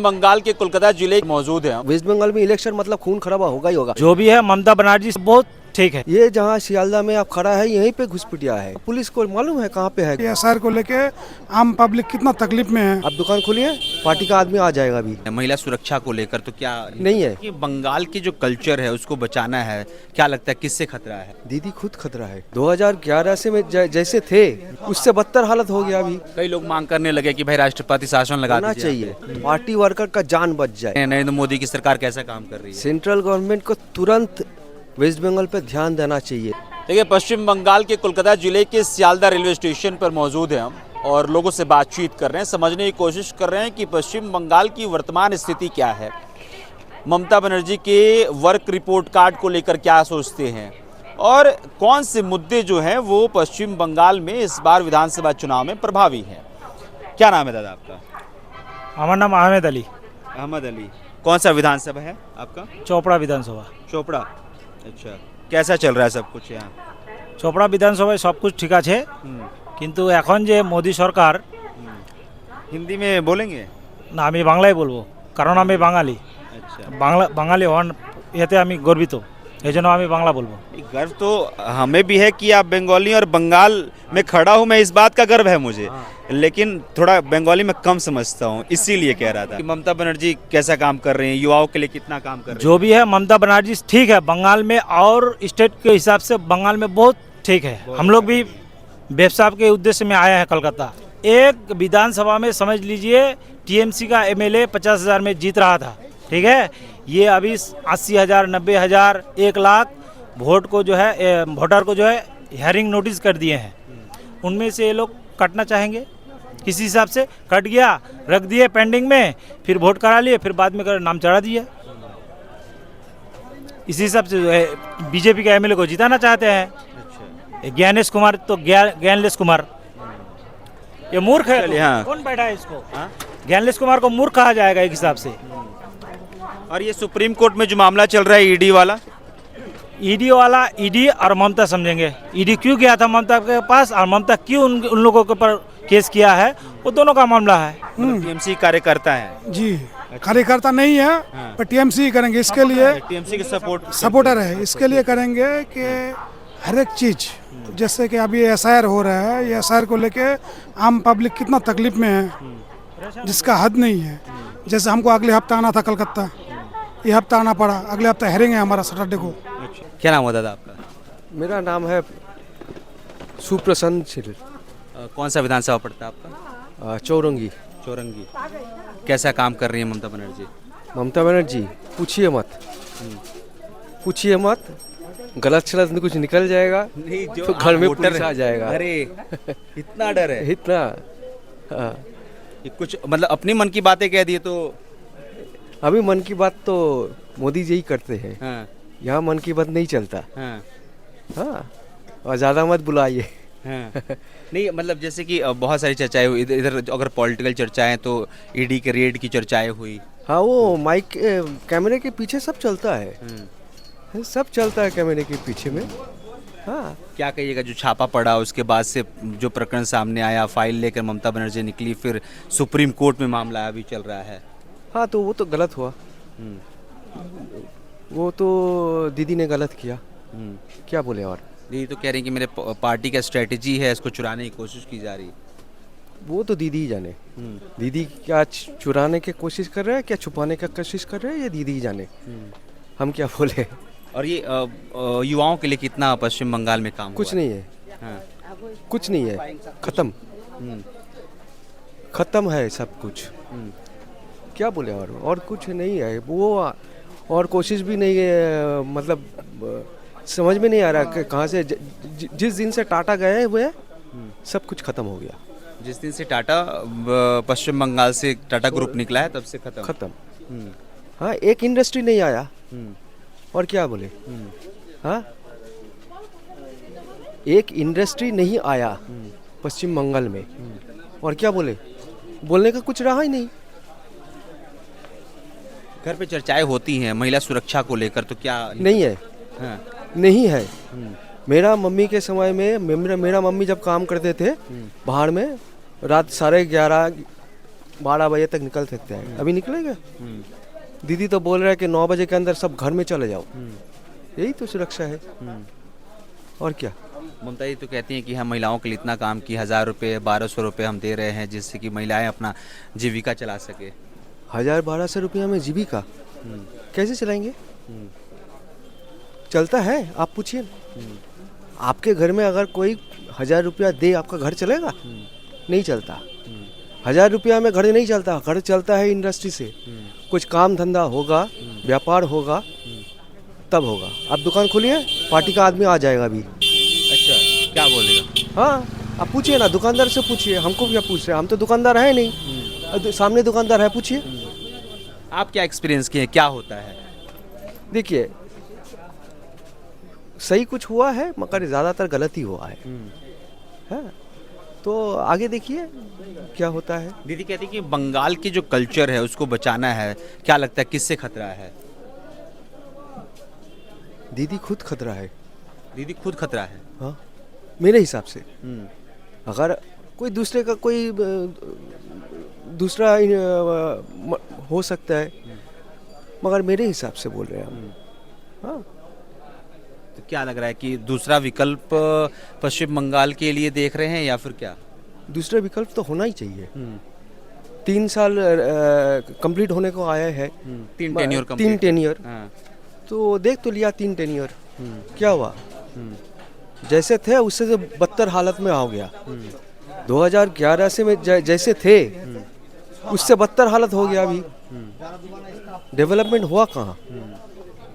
बंगाल के कोलकाता जिले मौजूद है। वेस्ट बंगाल में इलेक्शन मतलब खून खराबा होगा ही होगा। जो भी है ममता बनर्जी बहुत ठीक है। ये जहाँ सियालदा में आप खड़ा है यहीं पे घुसपैठिया है। पुलिस को मालूम है कहाँ पे है। एसआर को लेके आम पब्लिक कितना तकलीफ में है। आप दुकान खोलिए, पार्टी का आदमी आ जाएगा अभी। महिला सुरक्षा को लेकर तो क्या नहीं है कि बंगाल की जो कल्चर है उसको बचाना है, क्या लगता है किससे खतरा है? दीदी खुद खतरा है। 2011 से में जैसे थे उससे बदतर हालत हो गया अभी। कई लोग मांग करने लगे कि भाई राष्ट्रपति शासन लगाना चाहिए, पार्टी वर्कर का जान बच जाए। नरेंद्र मोदी की सरकार कैसा काम कर रही है? सेंट्रल गवर्नमेंट को तुरंत वेस्ट बंगाल पे ध्यान देना चाहिए। देखिए, पश्चिम बंगाल के कोलकाता जिले के सियालदा रेलवे स्टेशन पर मौजूद हैं हम और लोगों से बातचीत कर रहे हैं, समझने की कोशिश कर रहे हैं कि पश्चिम बंगाल की वर्तमान स्थिति क्या है, ममता बनर्जी के वर्क रिपोर्ट कार्ड को लेकर क्या सोचते हैं और कौन से मुद्दे जो हैं वो पश्चिम बंगाल में इस बार विधानसभा चुनाव में प्रभावी हैं। क्या नाम है दादा आपका? हमारा नाम अहमद अली। अहमद अली। कौन सा विधानसभा है आपका? चोपड़ा विधानसभा। चोपड़ा। अच्छा, कैसा चल रहा है सब कुछ यहाँ? चोपड़ा विधानसभा सब कुछ ठीक আছে, কিন্তু এখন যে মোদি সরকার। हिंदी में बोलेंगे না, আমি বাংলায় বলবো কারণ আমি বাঙালি। अच्छा, বাঙালি হন এতে আমি গর্বিত, এজন্য আমি বাংলা বলবো। गर्व तो हमें भी है कि आप बंगाली और बंगाल में खड़ा हूँ, मैं इस बात का गर्व है मुझे, लेकिन थोड़ा बंगाली में कम समझता हूँ, इसीलिए कह रहा था कि ममता बनर्जी कैसा काम कर रहे हैं, युवाओं के लिए कितना काम कर रहे हैं। जो भी है ममता बनर्जी ठीक है, बंगाल में और स्टेट के हिसाब से बंगाल में बहुत ठीक है। हम लोग भी व्यवसाय के उद्देश्य में आए हैं कलकत्ता। एक विधानसभा में समझ लीजिए टीएमसी का एमएलए 50,000 में जीत रहा था, ठीक है। ये अभी 80,000, 90,000, 1 लाख वोट को जो है वोटर को जो है हियरिंग नोटिस कर दिए हैं। उनमें से ये लोग कटना चाहेंगे, किसी हिसाब से कट गया, रख दिए पेंडिंग में, फिर वोट करा लिए, फिर बाद में कर नाम चढ़ा दिया। इसी हिसाब से जो है बीजेपी के एमएलए को जिताना चाहते हैं। ज्ञानेश कुमार तो ज्ञानलेस कुमार, ये मूर्ख है। हाँ। कौन बैठा है इसको? ज्ञानलेस कुमार को मूर्ख कहा जाएगा एक हिसाब से। और ये सुप्रीम कोर्ट में जो मामला चल रहा है ईडी वाला, ईडी वाला, ईडी और ममता समझेंगे। ईडी क्यों गया था ममता के पास और ममता क्यों उन लोगों के ऊपर केस किया है, वो दोनों का मामला है। टीएमसी कार्यकर्ता है जी, कार्यकर्ता नहीं है पर टीएमसी करेंगे। इसके लिए टीएमसी के सपोर्टर है, इसके लिए करेंगे कि हर एक चीज, जैसे कि अभी एसआईआर हो रहा है, ये एसआईआर को लेके आम पब्लिक कितना तकलीफ में है जिसका हद नहीं है। जैसे हमको अगले हफ्ता आना था कलकत्ता, ये हफ्ता आना पड़ा, अगले हफ्ता हेरिंग है हमारा सैटरडे को। क्या नाम है दादा आपका? मेरा नाम है सुप्रसन्न छिल। कौन सा विधानसभा पड़ता है आपका? चौरंगी। चौरंगी। कैसा काम कर रही है ममता बनर्जी? ममता बनर्जी पूछिए मत, पूछिए मत, गलत शलत में कुछ निकल जाएगा नहीं, जो तो घर में वोटर पुलिस आ जाएगा। अरे इतना डर है? इतना हाँ। ये कुछ मतलब अपनी मन की बातें कह दी तो अभी मन की बात तो मोदी जी ही करते हैं, हाँ, यहाँ मन की बात नहीं चलता। हाँ, हाँ, और ज़्यादा मत बुलाइए। हाँ। नहीं मतलब जैसे कि बहुत सारी चर्चाएं हुई इधर अगर पॉलिटिकल चर्चाएं तो ईडी के रेड की चर्चाएं हुई। हाँ, वो माइक कैमरे के पीछे सब चलता है, सब चलता है कैमरे के पीछे में। हाँ, क्या कहिएगा जो छापा पड़ा उसके बाद से जो प्रकरण सामने आया, फाइल लेकर ममता बनर्जी निकली, फिर सुप्रीम कोर्ट में मामला अभी चल रहा है। हाँ, तो वो तो गलत हुआ, वो तो दीदी ने गलत किया, क्या बोले। और दीदी तो कह रही कि मेरे पार्टी का स्ट्रेटजी है, इसको चुराने की कोशिश की जा रही है। वो तो दीदी ही जाने, दीदी क्या चुराने की कोशिश कर रहे हैं, क्या छुपाने की कोशिश कर रहे हैं, ये दीदी ही जाने, हम क्या बोले। और ये युवाओं के लिए कितना पश्चिम बंगाल में काम कुछ हुआ? नहीं है। हाँ। कुछ नहीं है, खत्म, खत्म है सब कुछ। क्या बोले, और कुछ नहीं है वो, और कोशिश भी नहीं है। मतलब समझ में नहीं आ रहा कि कहाँ से जिस दिन से टाटा गए हुए सब कुछ खत्म हो गया। जिस दिन से टाटा पश्चिम बंगाल से टाटा ग्रुप निकला है तब से खत्म। हाँ, एक इंडस्ट्री नहीं आया, और क्या बोले। हाँ, एक इंडस्ट्री नहीं आया पश्चिम बंगाल में, और क्या बोले, बोलने का कुछ रहा ही नहीं। घर पे चर्चाएं होती हैं महिला सुरक्षा को लेकर, तो क्या नहीं है। हाँ। नहीं है। मेरा मम्मी के समय में मेरा मम्मी जब काम करते थे बाहर में, रात 11:30 12 बजे तक निकल सकते हैं, अभी निकलेगा? दीदी तो बोल रहा है कि 9 बजे के अंदर सब घर में चले जाओ। यही तो सुरक्षा है, और क्या? ममता जी तो कहती हैं कि हम महिलाओं के लिए इतना काम की 1000 रुपये 1200 रुपये हम दे रहे हैं जिससे कि महिलाएं अपना जीविका चला सके। 1000-1200 रुपया में जीविका कैसे चलाएंगे? चलता है? आप पूछिए। आपके घर में अगर कोई 1000 रुपया दे, आपका घर चलेगा? नहीं चलता। 1000 रुपया में घर नहीं चलता, घर चलता है इंडस्ट्री से। कुछ काम धंधा होगा, व्यापार होगा, तब होगा। आप दुकान खोलिए, पार्टी का आदमी आ जाएगा अभी। अच्छा, क्या बोलेगा? हाँ, आप पूछिए ना, दुकानदार से पूछिए, हमको क्या पूछ रहे हैं? हम तो दुकानदार है नहीं, सामने दुकानदार है, पूछिए। आप क्या एक्सपीरियंस किए, क्या होता है? देखिए, सही कुछ हुआ है मगर ज़्यादातर गलत ही हुआ है। तो आगे देखिए क्या होता है। दीदी कहती है कि बंगाल की जो कल्चर है उसको बचाना है, क्या लगता है किससे खतरा है? दीदी खुद खतरा है। दीदी खुद खतरा है। हाँ, मेरे हिसाब से। अगर कोई दूसरे का कोई दूसरा हो सकता है, मगर मेरे हिसाब से बोल रहे हैं हम। हाँ, तो क्या लग रहा है कि दूसरा विकल्प पश्चिम बंगाल के लिए देख रहे हैं या फिर क्या? दूसरा विकल्प तो होना ही चाहिए। 3 साल कंप्लीट होने को आया है। 3 टेन्योर 3 टेन्योर, हाँ। तो देख तो लिया 3 टेन्योर, क्या हुआ? जैसे थे उससे तो बदतर हालत में हो गया। 2011 से में जैसे थे उससे बदतर हालत हो गया अभी। डेवलपमेंट हुआ कहाँ?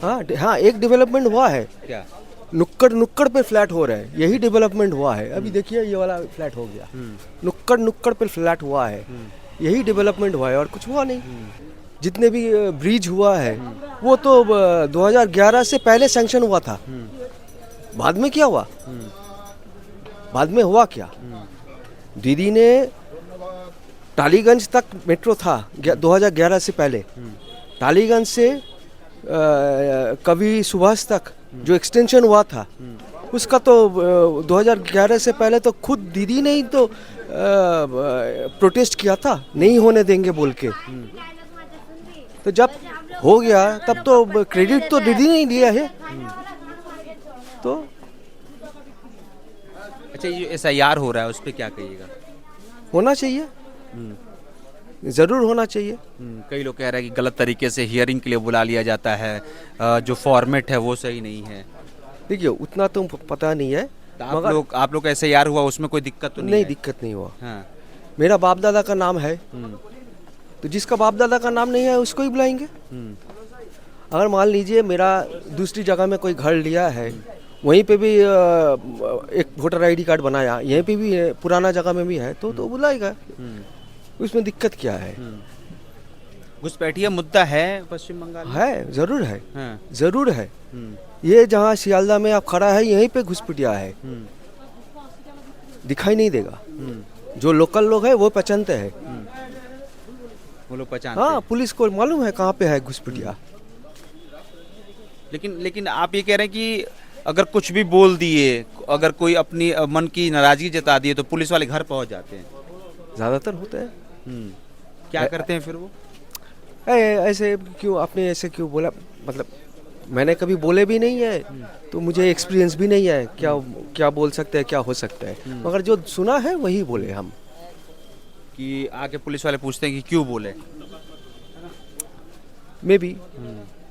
हाँ, एक डेवलपमेंट हुआ है, क्या? नुक्कड़ पे फ्लैट हो रहा है, यही डेवलपमेंट हुआ है। अभी देखिए ये वाला फ्लैट हो गया, नुक्कड़ पे फ्लैट हुआ है, यही डेवलपमेंट हुआ है, और कुछ हुआ नहीं। जितने भी ब्रिज हुआ है वो तो 2011 से पहले सैंक्शन हुआ था। बाद में क्या हुआ? बाद में हुआ क्या? दीदी ने टालीगंज तक मेट्रो था 2011 से पहले। टालीगंज से कवि सुभाष तक जो एक्सटेंशन हुआ था उसका तो 2011 से पहले तो खुद दीदी ने ही तो प्रोटेस्ट किया था, नहीं होने देंगे बोल के। तो जब हो गया तब तो क्रेडिट तो दीदी ने ही दिया है। तो अच्छा, ये SIR हो रहा है उस पर क्या कहिएगा? होना चाहिए, ज़रूर होना चाहिए। कई लोग कह रहे हैं कि गलत तरीके से हियरिंग के लिए बुला लिया जाता है, जो फॉर्मेट है वो सही नहीं है। देखिए, उतना तो पता नहीं है, तो मगर आप लोग का SIR हुआ उसमें कोई दिक्कत तो नहीं है? दिक्कत नहीं हुआ। हाँ। मेरा बाप दादा का नाम है, तो जिसका बाप दादा का नाम नहीं है उसको ही बुलाएंगे। अगर मान लीजिए मेरा दूसरी जगह में कोई घर लिया है, वहीं पे भी एक वोटर ID कार्ड बनाया, यहीं पे भी है, पुराना जगह में भी है, तो बुलाएगा। उसमें दिक्कत क्या है? घुसपैठिया मुद्दा है पश्चिम बंगाल में? है, जरूर है। हाँ। जरूर है। ये जहाँ सियालदा में आप खड़ा है, यहीं पे घुसपैठिया है, दिखाई नहीं देगा। जो लोकल लोग हैं वो पहचानते हैं। वो लोग पहचानते हाँ, हैं। पुलिस को मालूम है कहाँ पे है घुसपैठिया। लेकिन आप ये कह रहे हैं कि अगर कुछ भी बोल दिए, अगर कोई अपनी मन की नाराजगी जता दिए तो पुलिस वाले घर पहुंच जाते हैं। ज़्यादातर होता है। क्या करते हैं फिर वो? ऐसे क्यों आपने ऐसे क्यों बोला? मतलब मैंने कभी बोले भी नहीं है, तो मुझे एक्सपीरियंस भी नहीं है क्या बोल सकते हैं, क्या हो सकता है। मगर जो सुना है वही बोले हम। कि आके पुलिस वाले पूछते हैं कि क्यों बोले? मे भी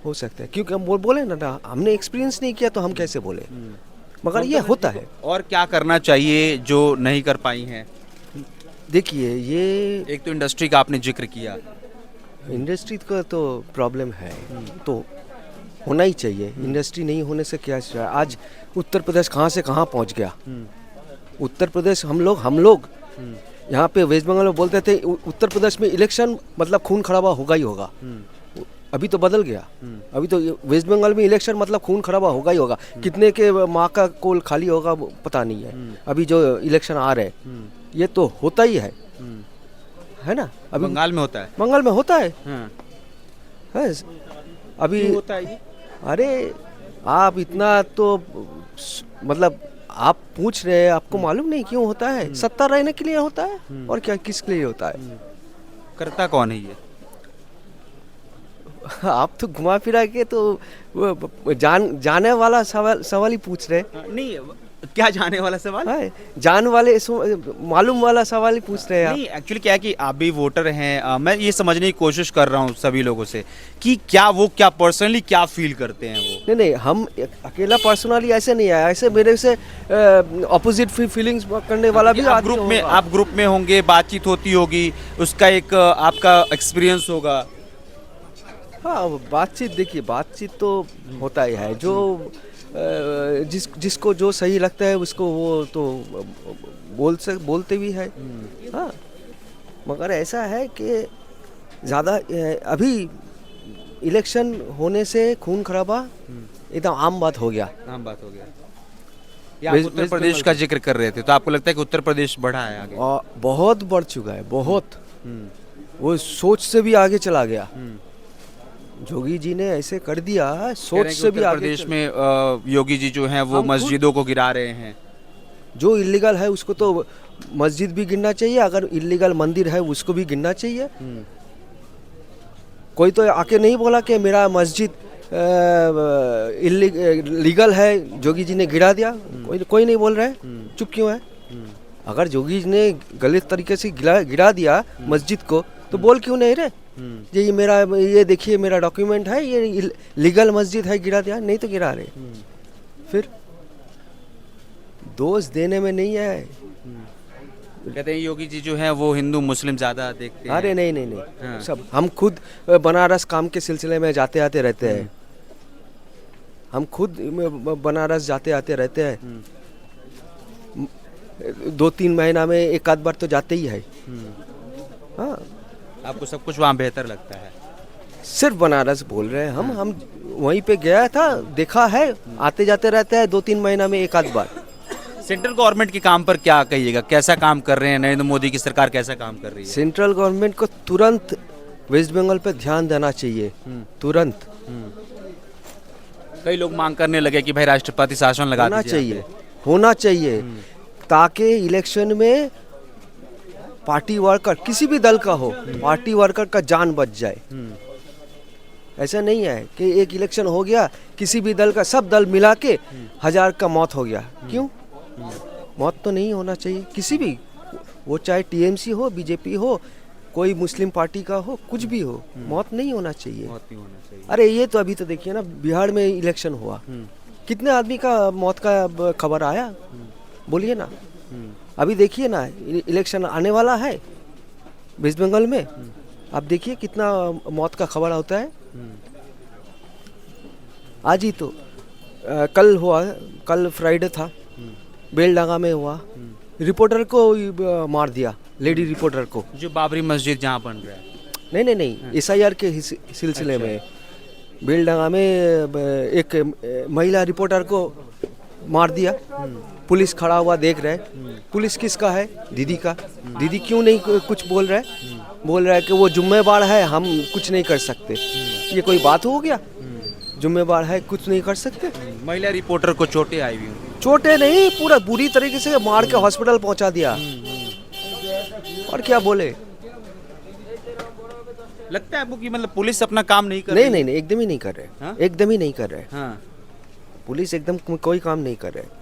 हो सकता है, क्योंकि हम बोले ना, हमने एक्सपीरियंस नहीं किया तो हम कैसे बोले। मगर ये होता है। और क्या करना चाहिए जो नहीं कर पाई हैं? देखिए, ये एक तो इंडस्ट्री का आपने जिक्र किया, इंडस्ट्री का तो प्रॉब्लम है, तो होना ही चाहिए। इंडस्ट्री नहीं होने से क्या है? आज उत्तर प्रदेश कहाँ से कहाँ पहुँच गया। उत्तर प्रदेश हम लोग यहाँ पे वेस्ट बंगाल में बोलते थे उत्तर प्रदेश में इलेक्शन मतलब खून खराबा होगा ही होगा। अभी तो बदल गया। अभी तो वेस्ट बंगाल में इलेक्शन मतलब खून खराबा होगा ही होगा। कितने के माँ का कोल खाली होगा पता नहीं है। अभी जो इलेक्शन आ रहे ये तो होता ही है ना। अभी बंगाल में होता है। बंगाल में होता है। हाँ। अभी होता है ये? अरे आप इतना तो मतलब आप पूछ रहे हैं, आपको मालूम नहीं क्यों होता है? सत्ता रहने के लिए होता है, और क्या किस लिए होता है? करता कौन है ये? आप तो घुमा फिरा के तो वो जाने वाला सवाल ही पूछ रहे नहीं, क्या जाने वाला सवाल? हैं। जान वाले मालूम वाला सवाल ही पूछ रहे हैं आप। नहीं, एक्चुअली क्या है कि आप भी वोटर हैं, मैं ये समझने की कोशिश कर रहा हूँ सभी लोगों से कि क्या पर्सनली क्या फील करते हैं वो। नहीं नहीं, हम अकेला पर्सनली ऐसे नहीं आया, ऐसे मेरे से ऑपोजिट फीलिंग्स करने वाला भी आप ग्रुप में होंगे, बातचीत होती होगी, उसका एक आपका एक्सपीरियंस होगा। हाँ, बातचीत देखिए, बातचीत तो होता ही है, जो जिसको जो सही लगता है उसको वो तो बोलते भी है। हाँ, मगर ऐसा है कि ज़्यादा अभी इलेक्शन होने से खून खराबा एकदम आम बात हो गया। या आप उत्तर प्रदेश का जिक्र कर रहे थे, तो आपको लगता है कि उत्तर प्रदेश बढ़ा है आगे? बहुत बढ़ चुका है, बहुत। वो सोच से भी आगे चला गया। योगी जी ने ऐसे कर दिया, सोच से भी आगे। प्रदेश में योगी जी जो हैं वो मस्जिदों को गिरा रहे हैं। जो इलीगल है उसको तो मस्जिद भी गिनना चाहिए, अगर इलीगल मंदिर है उसको भी गिनना चाहिए। कोई तो आके नहीं बोला कि मेरा मस्जिद लीगल है, योगी जी ने गिरा दिया। कोई नहीं बोल रहा है, चुप क्यों है? अगर योगी जी ने गलत तरीके से गिरा दिया मस्जिद को, तो बोल क्यों नहीं रहे? ये देखिए मेरा डॉक्यूमेंट है, ये लीगल मस्जिद है, गिरा दिया। नहीं तो गिरा रहे। फिर दोष देने में नहीं है। कहते हैं योगी जी जो हैं वो हिंदू मुस्लिम ज्यादा देखते हैं। अरे नहीं, सब हम खुद बनारस काम के सिलसिले में जाते आते रहते हैं। हम खुद बनारस जाते आते रहते हैं। 2-3 महीना में एक आध बार तो जाते ही है। हाँ, आपको सब कुछ वहाँ बेहतर लगता है? सिर्फ बनारस बोल रहे हैं हम वहीं पे गया था, देखा है, आते जाते रहते हैं 2-3 महीना में एक आध बार। सेंट्रल गवर्नमेंट के काम पर क्या कहिएगा, कैसा काम कर रहे हैं? नरेंद्र मोदी की सरकार कैसा काम कर रही है? सेंट्रल गवर्नमेंट को तुरंत वेस्ट बंगाल पे ध्यान देना चाहिए, तुरंत। कई लोग मांग करने लगे कि भाई राष्ट्रपति शासन लगा दीजिए। होना चाहिए ताकि इलेक्शन में पार्टी वर्कर, किसी भी दल का हो, पार्टी वर्कर का जान बच जाए। ऐसा नहीं है कि एक इलेक्शन हो गया, किसी भी दल का, सब दल मिला के 1000 का मौत हो गया। क्यों? मौत तो नहीं होना चाहिए किसी भी, वो चाहे टीएमसी हो, बीजेपी हो, कोई मुस्लिम पार्टी का हो, कुछ भी हो, मौत नहीं होना चाहिए। अरे ये तो अभी तो देखिए ना, बिहार में इलेक्शन हुआ, कितने आदमी का मौत का खबर आया? बोलिए ना। अभी देखिए ना, इलेक्शन आने वाला है वेस्ट बंगाल में, आप देखिए कितना मौत का खबर होता है। आज ही तो कल हुआ, कल फ्राइडे था, बेलडांगा में हुआ, रिपोर्टर को मार दिया, लेडी रिपोर्टर को, जो बाबरी मस्जिद जहाँ बन रहा है। नहीं, SIR के सिलसिले में बेलडांगा में एक महिला रिपोर्टर को मार दिया। पुलिस खड़ा हुआ देख रहा है। पुलिस किसका है? दीदी का। दीदी क्यों नहीं कुछ बोल रहा है? बोल रहा है कि वो जिम्मेदार है, हम कुछ नहीं कर सकते। ये कोई बात हो गया? जिम्मेदार है, कुछ नहीं कर सकते। महिला रिपोर्टर को चोटें आई हुई? चोटें नहीं, पूरा बुरी तरीके से मार के हॉस्पिटल पहुंचा दिया। और क्या बोले? लगता है आपको कि मतलब पुलिस अपना काम नहीं कर रही? नहीं, एकदम ही नहीं कर रहे। एकदम ही नहीं कर रहे। पुलिस एकदम कोई काम नहीं कर रहे।